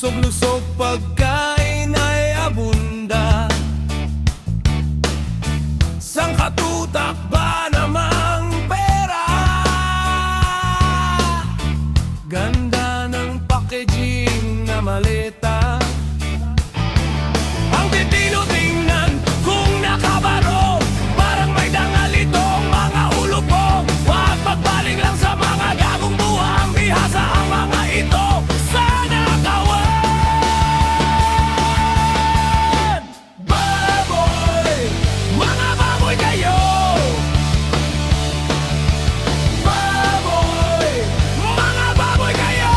lusog-lusog pagkain ay abunda. Sangkatutak ba namang pera? Ganda ng packaging na maleta. Ang titino tingnan kung nakabaro, parang may dangal itong mga ulo po. Huwag magbaling lang sa mga gagong buhang bihasa ang mga ito. Sana kawan! Baboy! Mga baboy kayo! Baboy! Mga baboy kayo!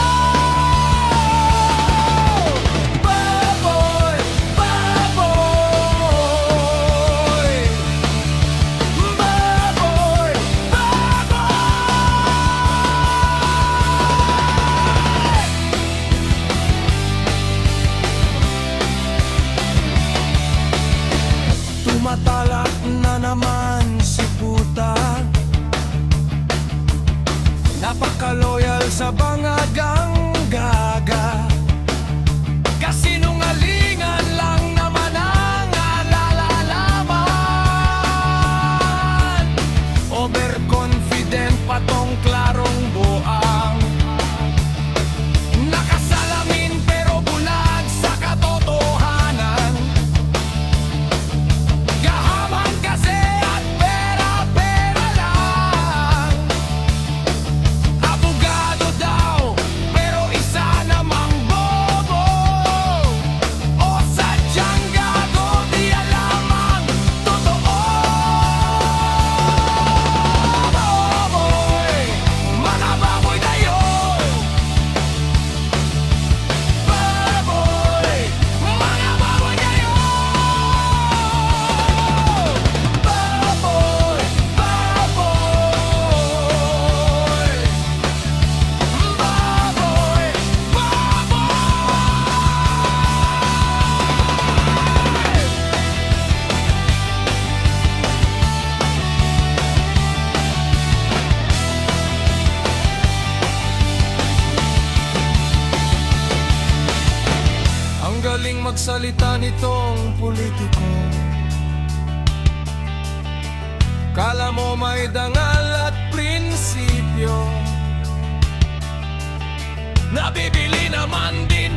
Baboy! Baboy! Baboy! Tumatalak na naman si puta. Napaka-loyal sa bangagang gaga. Kasinungalingan lang naman ang nalalaman. Overconfident pa tong klarong buang. Nakasalamin pero bulag sa katotohanan. Gahaman kasi at pera-pera lang. Abogado daw pero isa namang bobo. O sadyang gago, di alam ang totoo. Baboy! Mga baboy tayo! Baboy! Mga baboy kayo! Baboy! Baboy! Baboy! Ang galing magsalita nitong politiko. Kala mo may dangal at prinsipyo. Nabibili naman din